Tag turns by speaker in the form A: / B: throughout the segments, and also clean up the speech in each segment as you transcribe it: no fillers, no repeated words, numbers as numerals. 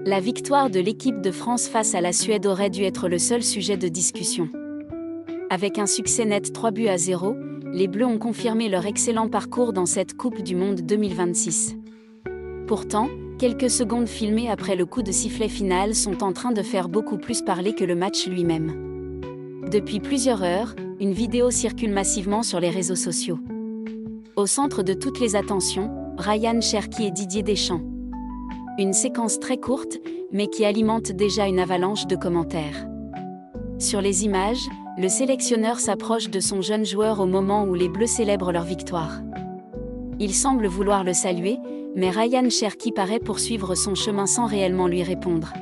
A: La victoire de l'équipe de France face à la Suède aurait dû être le seul sujet de discussion. Avec un succès net 3-0, les Bleus ont confirmé leur excellent parcours dans cette Coupe du Monde 2026. Pourtant, quelques secondes filmées après le coup de sifflet final sont en train de faire beaucoup plus parler que le match lui-même. Depuis plusieurs heures, une vidéo circule massivement sur les réseaux sociaux. Au centre de toutes les attentions, Ryan Cherki et Didier Deschamps. Une séquence très courte, mais qui alimente déjà une avalanche de commentaires. Sur les images, le sélectionneur s'approche de son jeune joueur au moment où les Bleus célèbrent leur victoire. Il semble vouloir le saluer, mais Ryan Cherki paraît poursuivre son chemin sans réellement lui répondre.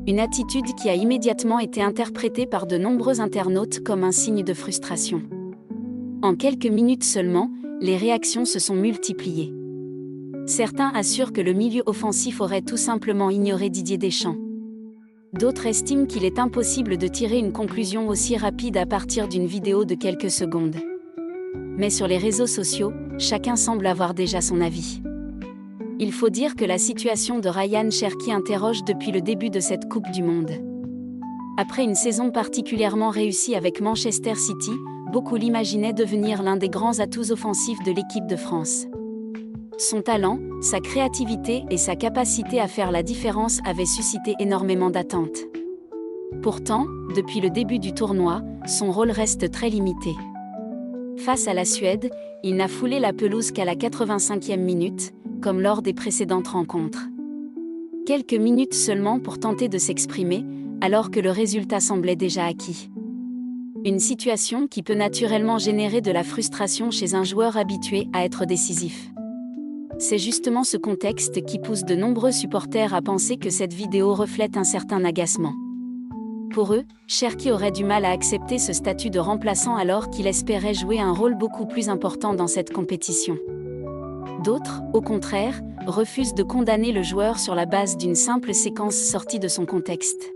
A: Une attitude qui a immédiatement été interprétée par de nombreux internautes comme un signe de frustration. En quelques minutes seulement, les réactions se sont multipliées. Certains assurent que le milieu offensif aurait tout simplement ignoré Didier Deschamps. D'autres estiment qu'il est impossible de tirer une conclusion aussi rapide à partir d'une vidéo de quelques secondes. Mais sur les réseaux sociaux, chacun semble avoir déjà son avis. Il faut dire que la situation de Ryan Cherki interroge depuis le début de cette Coupe du Monde. Après une saison particulièrement réussie avec Manchester City, beaucoup l'imaginaient devenir l'un des grands atouts offensifs de l'équipe de France. Son talent, sa créativité et sa capacité à faire la différence avaient suscité énormément d'attentes. Pourtant, depuis le début du tournoi, son rôle reste très limité. Face à la Suède, il n'a foulé la pelouse qu'à la 85e minute, comme lors des précédentes rencontres. Quelques minutes seulement pour tenter de s'exprimer, alors que le résultat semblait déjà acquis. Une situation qui peut naturellement générer de la frustration chez un joueur habitué à être décisif. C'est justement ce contexte qui pousse de nombreux supporters à penser que cette vidéo reflète un certain agacement. Pour eux, Cherki aurait du mal à accepter ce statut de remplaçant alors qu'il espérait jouer un rôle beaucoup plus important dans cette compétition. D'autres, au contraire, refusent de condamner le joueur sur la base d'une simple séquence sortie de son contexte.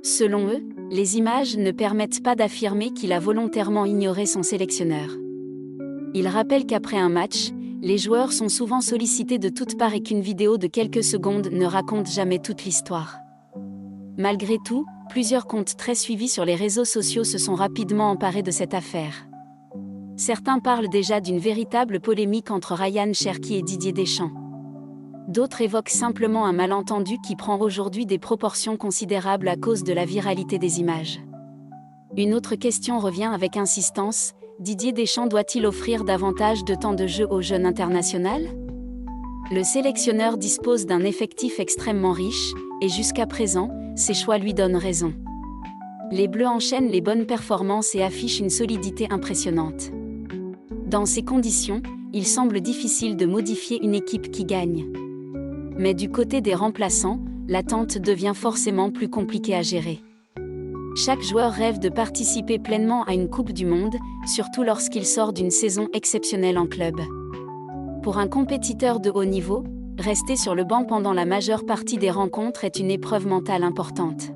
A: Selon eux, les images ne permettent pas d'affirmer qu'il a volontairement ignoré son sélectionneur. Ils rappellent qu'après un match, les joueurs sont souvent sollicités de toutes parts et qu'une vidéo de quelques secondes ne raconte jamais toute l'histoire. Malgré tout, plusieurs comptes très suivis sur les réseaux sociaux se sont rapidement emparés de cette affaire. Certains parlent déjà d'une véritable polémique entre Ryan Cherki et Didier Deschamps. D'autres évoquent simplement un malentendu qui prend aujourd'hui des proportions considérables à cause de la viralité des images. Une autre question revient avec insistance: Didier Deschamps doit-il offrir davantage de temps de jeu aux jeunes internationaux ? Le sélectionneur dispose d'un effectif extrêmement riche, et jusqu'à présent, ses choix lui donnent raison. Les Bleus enchaînent les bonnes performances et affichent une solidité impressionnante. Dans ces conditions, il semble difficile de modifier une équipe qui gagne. Mais du côté des remplaçants, l'attente devient forcément plus compliquée à gérer. Chaque joueur rêve de participer pleinement à une Coupe du Monde, surtout lorsqu'il sort d'une saison exceptionnelle en club. Pour un compétiteur de haut niveau, rester sur le banc pendant la majeure partie des rencontres est une épreuve mentale importante.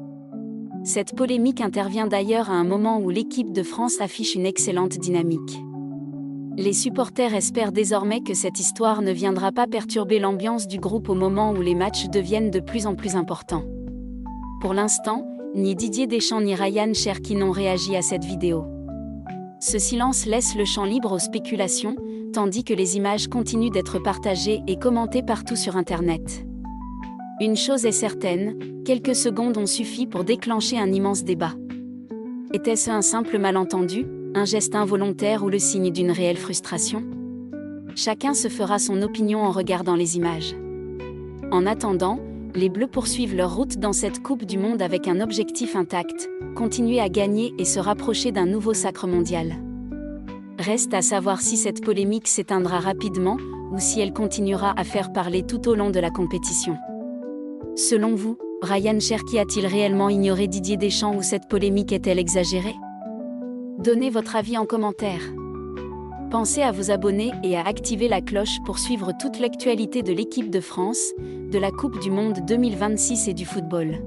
A: Cette polémique intervient d'ailleurs à un moment où l'équipe de France affiche une excellente dynamique. Les supporters espèrent désormais que cette histoire ne viendra pas perturber l'ambiance du groupe au moment où les matchs deviennent de plus en plus importants. Pour l'instant, ni Didier Deschamps ni Ryan Cherki n'ont réagi à cette vidéo. Ce silence laisse le champ libre aux spéculations, tandis que les images continuent d'être partagées et commentées partout sur Internet. Une chose est certaine, quelques secondes ont suffi pour déclencher un immense débat. Était-ce un simple malentendu, un geste involontaire ou le signe d'une réelle frustration ? Chacun se fera son opinion en regardant les images. En attendant, les Bleus poursuivent leur route dans cette Coupe du Monde avec un objectif intact: continuer à gagner et se rapprocher d'un nouveau sacre mondial. Reste à savoir si cette polémique s'éteindra rapidement, ou si elle continuera à faire parler tout au long de la compétition. Selon vous, Ryan Cherki a-t-il réellement ignoré Didier Deschamps ou cette polémique est-elle exagérée ? Donnez votre avis en commentaire. Pensez à vous abonner et à activer la cloche pour suivre toute l'actualité de l'équipe de France, de la Coupe du Monde 2026 et du football.